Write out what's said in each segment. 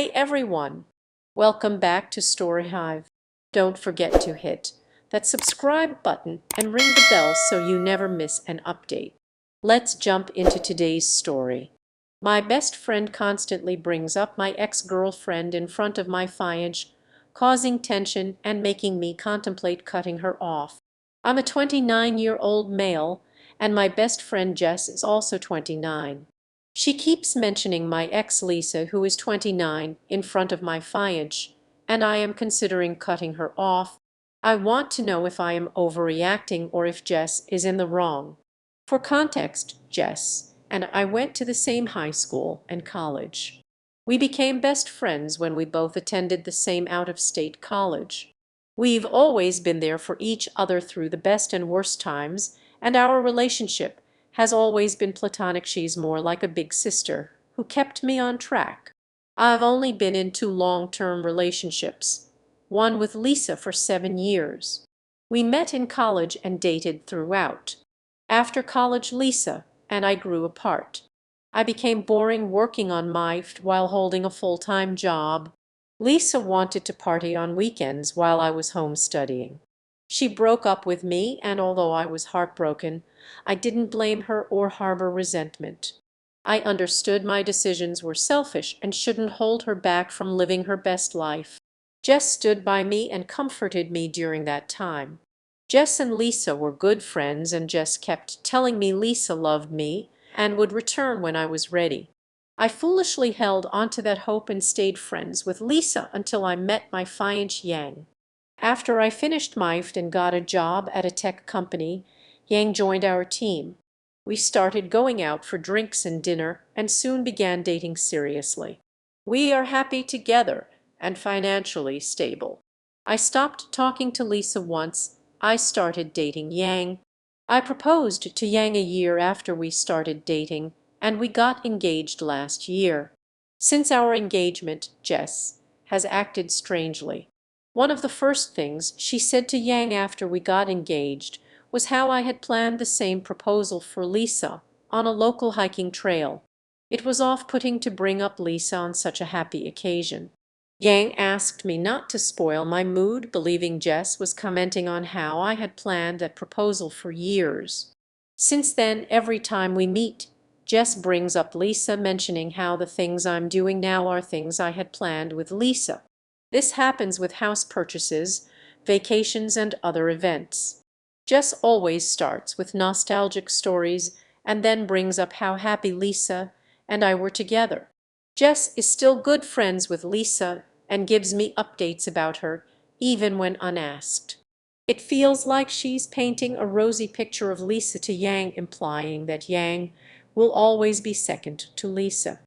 Hey everyone! Welcome back to Story Hive. Don't forget to hit that subscribe button and ring the bell so you never miss an update. Let's jump into today's story. My best friend constantly brings up my ex-girlfriend in front of my fiancé, causing tension and making me contemplate cutting her off. I'm a 29-year-old male, and my best friend Jess is also 29. She keeps mentioning my ex Lisa, who is 29, in front of my fiancé, and I am considering cutting her off. I want to know if I am overreacting or if Jess is in the wrong. For context, Jess and I went to the same high school and college. We became best friends when we both attended the same out-of-state college. We've always been there for each other through the best and worst times, and our relationship has always been platonic. She's more like a big sister who kept me on track. I've only been in two long-term relationships, one with Lisa for 7 years. We met in college and dated throughout. After college, Lisa and I grew apart. I became boring working on my while holding a full-time job. Lisa wanted to party on weekends while I was home studying. She broke up with me, and although I was heartbroken, I didn't blame her or harbor resentment. I understood my decisions were selfish and shouldn't hold her back from living her best life. Jess stood by me and comforted me during that time. Jess and Lisa were good friends, and Jess kept telling me Lisa loved me and would return when I was ready. I foolishly held onto that hope and stayed friends with Lisa until I met my fiancé Yang. After I finished my and got a job at a tech company, Yang joined our team. We started going out for drinks and dinner and soon began dating seriously. We are happy together and financially stable. I stopped talking to Lisa once I started dating Yang. I proposed to Yang a year after we started dating, and we got engaged last year. Since our engagement, Jess has acted strangely. One of the first things she said to Yang after we got engaged was how I had planned the same proposal for Lisa on a local hiking trail. It was off-putting to bring up Lisa on such a happy occasion. Yang asked me not to spoil my mood, believing Jess was commenting on how I had planned that proposal for years. Since then, every time we meet, Jess brings up Lisa, mentioning how the things I'm doing now are things I had planned with Lisa. This happens with house purchases, vacations, and other events. Jess always starts with nostalgic stories and then brings up how happy Lisa and I were together. Jess is still good friends with Lisa and gives me updates about her, even when unasked. It feels like she's painting a rosy picture of Lisa to Yang, implying that Yang will always be second to Lisa.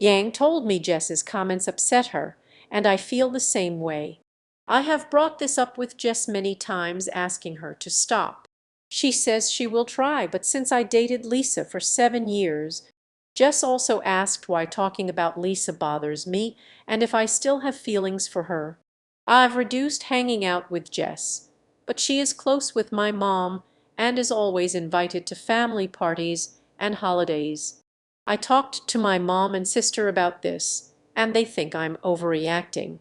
Yang told me Jess's comments upset her, and I feel the same way. I have brought this up with Jess many times, asking her to stop. She says she will try, but since I dated Lisa for 7 years, Jess also asked why talking about Lisa bothers me and if I still have feelings for her. I've reduced hanging out with Jess, but she is close with my mom and is always invited to family parties and holidays. I talked to my mom and sister about this, and they think I'm overreacting.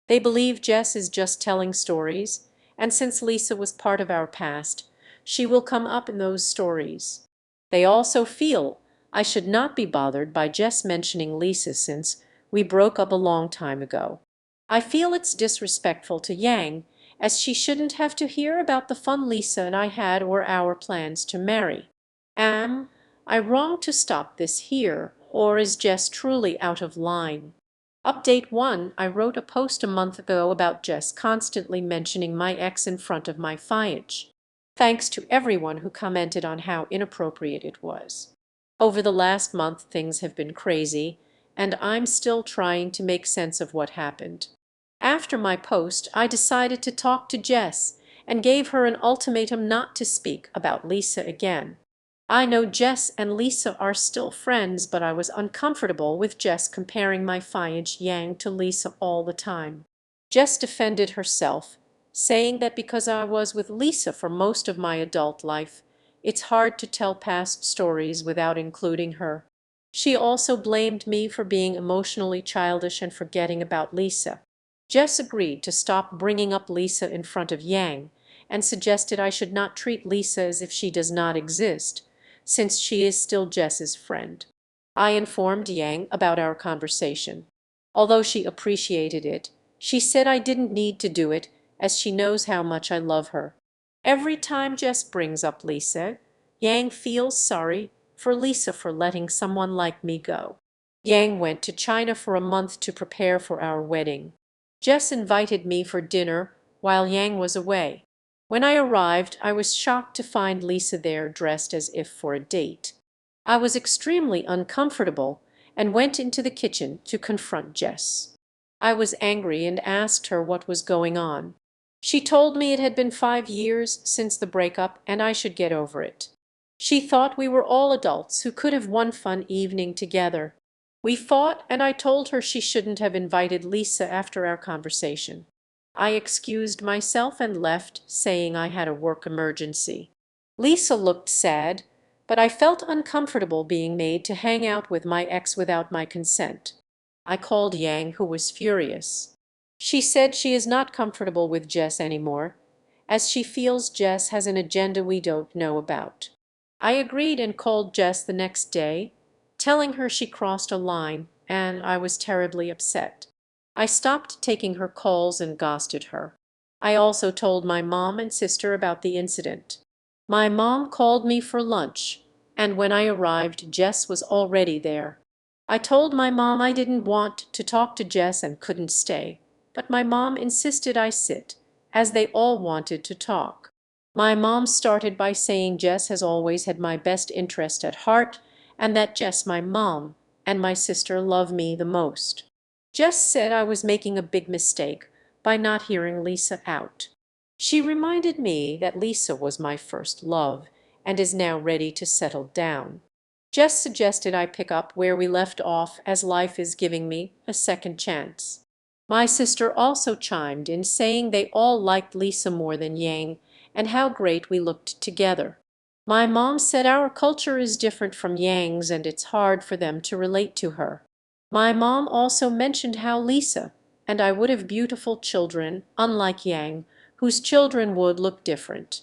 They believe Jess is just telling stories, and since Lisa was part of our past, she will come up in those stories. They also feel I should not be bothered by Jess mentioning Lisa since we broke up a long time ago. I feel it's disrespectful to Yang, as she shouldn't have to hear about the fun Lisa and I had or our plans to marry. Am I wrong to stop this here, or is Jess truly out of line? Update 1. I wrote a post a month ago about Jess constantly mentioning my ex in front of my fiancé. Thanks to everyone who commented on how inappropriate it was. Over the last month, things have been crazy, and I'm still trying to make sense of what happened. After my post, I decided to talk to Jess and gave her an ultimatum not to speak about Lisa again. I know Jess and Lisa are still friends, but I was uncomfortable with Jess comparing my fiancé Yang to Lisa all the time. Jess defended herself, saying that because I was with Lisa for most of my adult life, it's hard to tell past stories without including her. She also blamed me for being emotionally childish and forgetting about Lisa. Jess agreed to stop bringing up Lisa in front of Yang and suggested I should not treat Lisa as if she does not exist, since she is still Jess's friend. I informed Yang about our conversation. Although she appreciated it, she said I didn't need to do it as she knows how much I love her. Every time Jess brings up Lisa, Yang feels sorry for Lisa for letting someone like me go. Yang went to China for a month to prepare for our wedding. Jess invited me for dinner while Yang was away. When I arrived, I was shocked to find Lisa there dressed as if for a date. I was extremely uncomfortable and went into the kitchen to confront Jess. I was angry and asked her what was going on. She told me it had been 5 years since the breakup and I should get over it. She thought we were all adults who could have one fun evening together. We fought and I told her she shouldn't have invited Lisa after our conversation. I excused myself and left, saying I had a work emergency. Lisa looked sad, but I felt uncomfortable being made to hang out with my ex without my consent. I called Yang, who was furious. She said she is not comfortable with Jess anymore, as she feels Jess has an agenda we don't know about. I agreed and called Jess the next day, telling her she crossed a line, and I was terribly upset. I stopped taking her calls and ghosted her. I also told my mom and sister about the incident. My mom called me for lunch, and when I arrived, Jess was already there. I told my mom I didn't want to talk to Jess and couldn't stay, but my mom insisted I sit, as they all wanted to talk. My mom started by saying Jess has always had my best interest at heart and that Jess, my mom, and my sister love me the most. Jess said I was making a big mistake by not hearing Lisa out. She reminded me that Lisa was my first love and is now ready to settle down. Jess suggested I pick up where we left off as life is giving me a second chance. My sister also chimed in saying they all liked Lisa more than Yang and how great we looked together. My mom said our culture is different from Yang's and it's hard for them to relate to her. My mom also mentioned how Lisa and I would have beautiful children, unlike Yang, whose children would look different.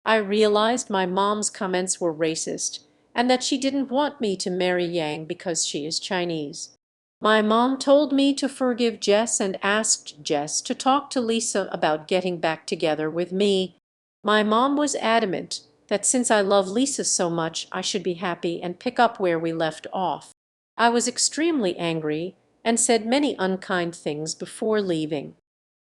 I realized my mom's comments were racist and that she didn't want me to marry Yang because she is Chinese. My mom told me to forgive Jess and asked Jess to talk to Lisa about getting back together with me. My mom was adamant that since I love Lisa so much, I should be happy and pick up where we left off. I was extremely angry and said many unkind things before leaving.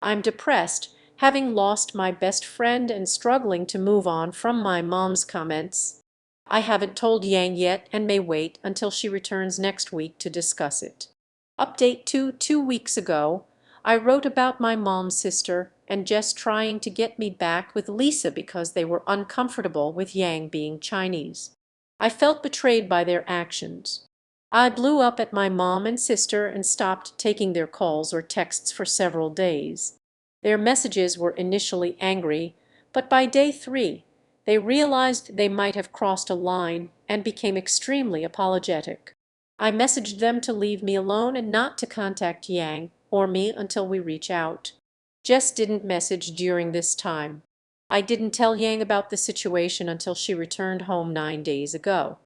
I'm depressed, having lost my best friend and struggling to move on from my mom's comments. I haven't told Yang yet and may wait until she returns next week to discuss it. Update 2 weeks ago, I wrote about my mom's sister and Jess trying to get me back with Lisa because they were uncomfortable with Yang being Chinese. I felt betrayed by their actions. I blew up at my mom and sister and stopped taking their calls or texts for several days. Their messages were initially angry, but by day 3, they realized they might have crossed a line and became extremely apologetic. I messaged them to leave me alone and not to contact Yang or me until we reach out. Jess didn't message during this time. I didn't tell Yang about the situation until she returned home 9 days ago.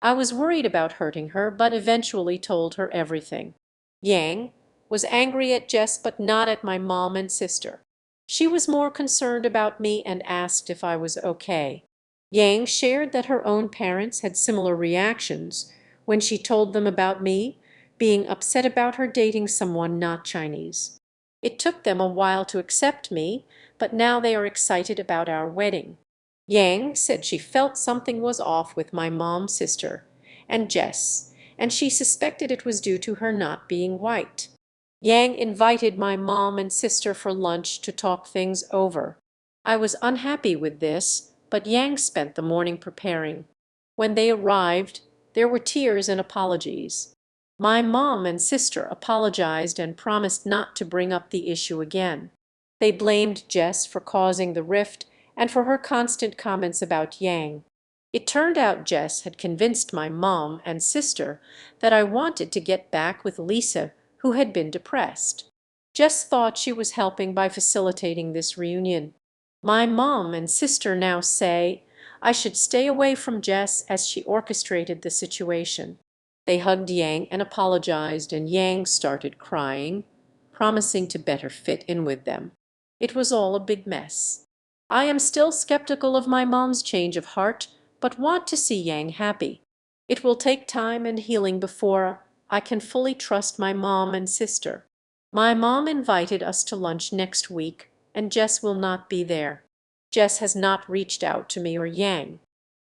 I was worried about hurting her, but eventually told her everything. Yang was angry at Jess but not at my mom and sister. She was more concerned about me and asked if I was okay. Yang shared that her own parents had similar reactions when she told them about me being upset about her dating someone not Chinese. It took them a while to accept me, but now they are excited about our wedding. Yang said she felt something was off with my mom, sister, and Jess, and she suspected it was due to her not being white. Yang invited my mom and sister for lunch to talk things over. I was unhappy with this, but Yang spent the morning preparing. When they arrived, there were tears and apologies. My mom and sister apologized and promised not to bring up the issue again. They blamed Jess for causing the rift and for her constant comments about Yang. It turned out Jess had convinced my mom and sister that I wanted to get back with Lisa, who had been depressed. Jess thought she was helping by facilitating this reunion. My mom and sister now say I should stay away from Jess as she orchestrated the situation. They hugged Yang and apologized, and Yang started crying, promising to better fit in with them. It was all a big mess. I am still skeptical of my mom's change of heart, but want to see Yang happy. It will take time and healing before I can fully trust my mom and sister. My mom invited us to lunch next week, and Jess will not be there. Jess has not reached out to me or Yang.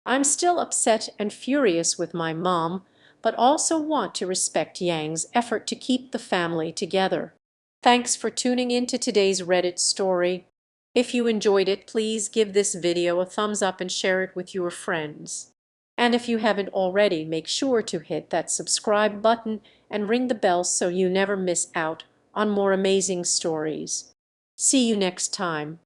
I'm still upset and furious with my mom, but also want to respect Yang's effort to keep the family together. Thanks for tuning in to today's Reddit story. If you enjoyed it, please give this video a thumbs up and share it with your friends. And if you haven't already, make sure to hit that subscribe button and ring the bell so you never miss out on more amazing stories. See you next time.